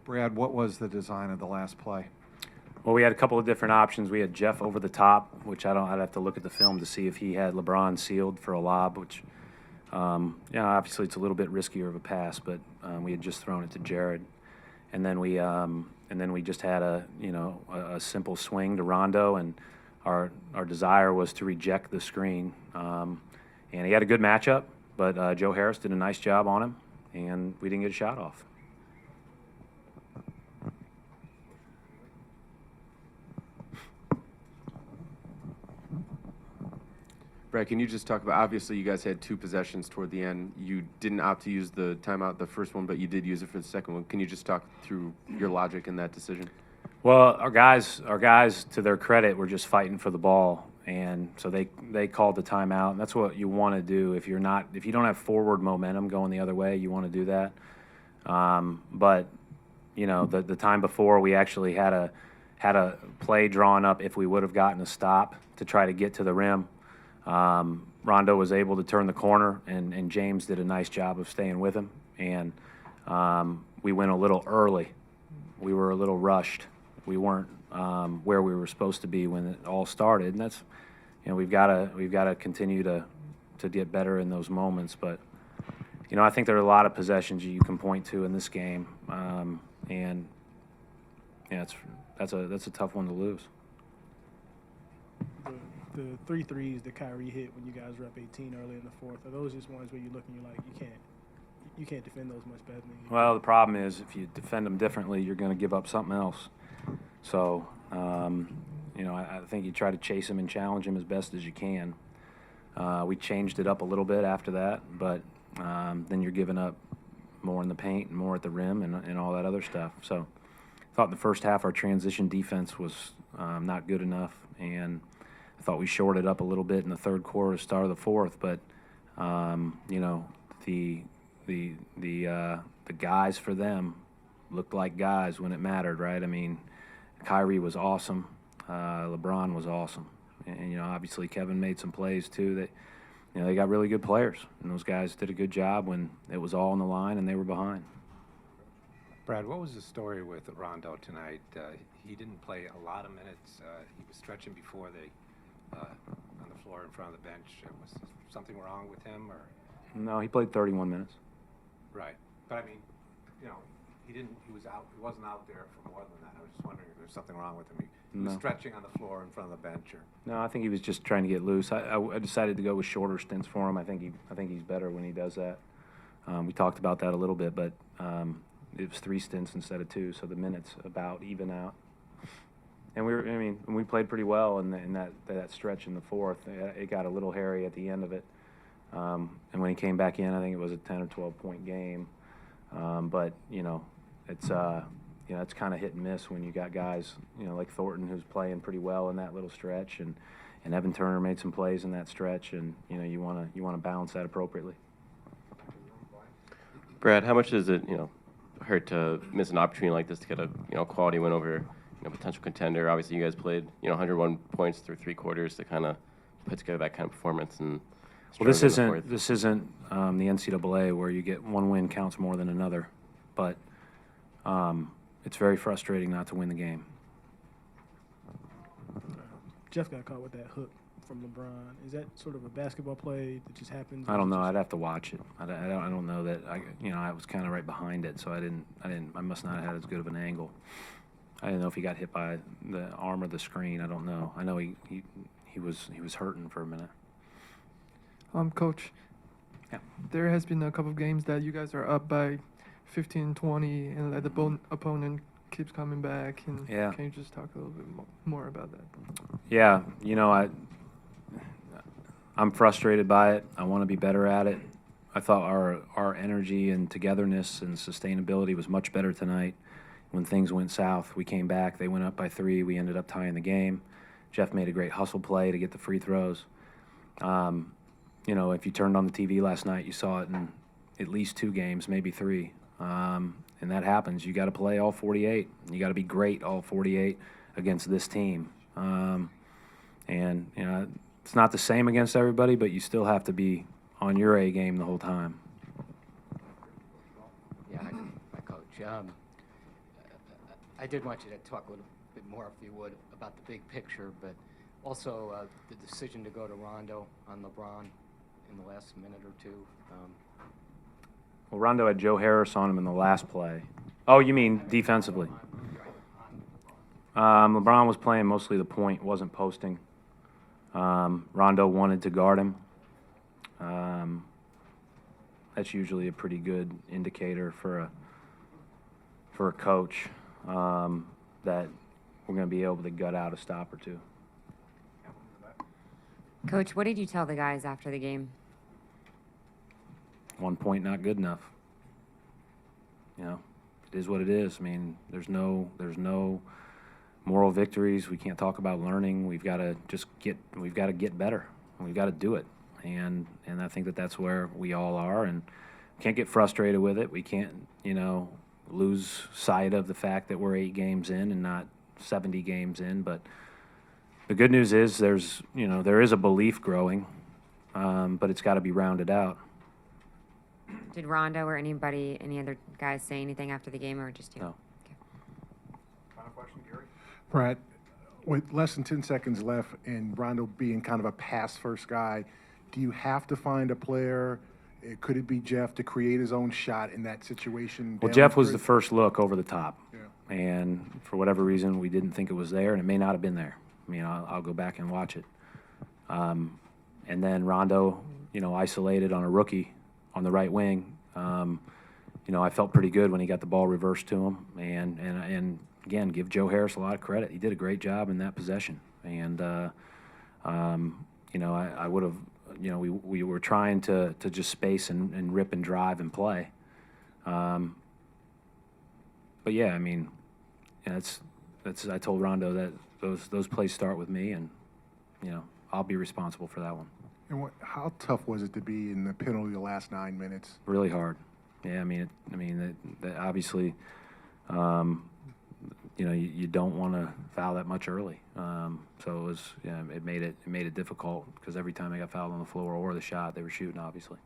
Brad, what was the design of the last play? Well, we had a couple of different options. We had Jeff over the top, which I'd have to look at the film to see if he had LeBron sealed for a lob, which, obviously it's a little bit riskier of a pass, but we had just thrown it to Jared. And then we just had a simple swing to Rondo, and our desire was to reject the screen. And he had a good matchup, but Joe Harris did a nice job on him, and we didn't get a shot off. Brad, can you just talk about, obviously you guys had 2 possessions toward the end. You didn't opt to use the timeout the first one, but you did use it for the second one. Can you just talk through your logic in that decision? Well, our guys, to their credit, were just fighting for the ball, and so they called the timeout, and that's what you want to do. If you don't have forward momentum going the other way, you want to do that. But the time before, we actually had a play drawn up if we would have gotten a stop to try to get to the rim. Rondo was able to turn the corner, and James did a nice job of staying with him. And we went a little early. We were a little rushed. We weren't where we were supposed to be when it all started. And that's, we've got to continue to get better in those moments. But I think there are a lot of possessions you can point to in this game, and that's a tough one to lose. The 3 threes that KYRIE hit when you guys were up 18 early in the fourth, are those just ones where you look and you're like, you can't defend those much better than you? Well, the problem is if you defend them differently, you're going to give up something else. So, I think you try to chase him and challenge him as best as you can. We changed it up a little bit after that, but then you're giving up more in the paint and more at the rim and all that other stuff. So I thought in the first half our transition defense was not good enough, and I thought we shorted up a little bit in the third quarter, start of the fourth, but the guys for them looked like guys when it mattered, right? I mean, KYRIE was awesome, LeBron was awesome, and obviously Kevin made some plays too. That they got really good players, and those guys did a good job when it was all on the line and they were behind. Brad, what was the story with Rondo tonight? He didn't play a lot of minutes. He was stretching before on the floor in front of the bench. Was something wrong with him, or? No, he played 31 minutes. Right, but I mean, he wasn't out there for more than that. I was just wondering if there was something wrong with him. He was stretching on the floor in front of the bench, or? No, I think he was just trying to get loose. I decided to go with shorter stints for him. I think he's better when he does that. We talked about that a little bit, but it was 3 stints instead of 2, so the minutes about even out. And we played pretty well in that stretch in the fourth. It got a little hairy at the end of it. And when he came back in, I think it was a 10 or 12 point game. But it's kind of hit and miss when you got guys like Thornton, who's playing pretty well in that little stretch, and Evan Turner made some plays in that stretch, and you want to balance that appropriately. Brad, how much does it hurt to miss an opportunity like this to get a quality win over potential contender? Obviously, you guys played 101 points through 3 quarters to kind of put together that kind of performance. And well, this isn't the NCAA where you get one win counts more than another, but it's very frustrating not to win the game. Jeff got caught with that hook from LeBron. Is that sort of a basketball play that just happens? I don't know. I'd have to watch it. I don't know that. I was kind of right behind it, so I must not have had as good of an angle. I didn't know if he got hit by the arm or the screen. I don't know. I know he was hurting for a minute. Coach, yeah. There has been a couple of games that you guys are up by 15, 20, and the opponent keeps coming back. And yeah. Can you just talk a little bit more about that? Yeah, I'm frustrated by it. I want to be better at it. I thought our energy and togetherness and sustainability was much better tonight. When things went south, we came back. They went up by 3. We ended up tying the game. Jeff made a great hustle play to get the free throws. If you turned on the TV last night, you saw it in at least 2 games, maybe 3. And that happens. You got to play all 48. You got to be great all 48 against this team. It's not the same against everybody, but you still have to be on your A game the whole time. Yeah, hi, Coach. I did want you to talk a little bit more, if you would, about the big picture, but also the decision to go to Rondo on LeBron in the last minute or two. Well, Rondo had Joe Harris on him in the last play. Oh, you mean defensively? LeBron was playing mostly the point, wasn't posting. Rondo wanted to guard him. That's usually a pretty good indicator for a coach that we're going to be able to gut out a stop or two. Coach, what did you tell the guys after the game? 1 point not good enough. You know, it is what it is. I mean, there's no moral victories. We can't talk about learning. We've got to get better. We've got to do it. And I think that's where we all are, and can't get frustrated with it. We can't, lose sight of the fact that we're 8 games in and not 70 games in. But the good news is there is a belief growing, but it's got to be rounded out. Did Rondo or any other guys say anything after the game, or just you? No. Okay. Final question, Gary? Brad, with less than 10 seconds left and Rondo being kind of a pass-first guy, do you have to find a player, could it be Jeff, to create his own shot in that situation? Well, Jeff was the first look over the top. Yeah. And for whatever reason, we didn't think it was there, and it may not have been there. I mean, I'll go back and watch it. And then Rondo, isolated on a rookie on the right wing. I felt pretty good when he got the ball reversed to him. And again, give Joe Harris a lot of credit. He did a great job in that possession. And, I would have, we were trying to just space and rip and drive and play. But yeah, I mean, that's I told Rondo that those plays start with me, and I'll be responsible for that one. And how tough was it to be in the penalty the last 9 minutes? Really hard. Yeah, that obviously, you don't want to foul that much early. So it was, it made it difficult because every time they got fouled on the floor or the shot, they were shooting, obviously.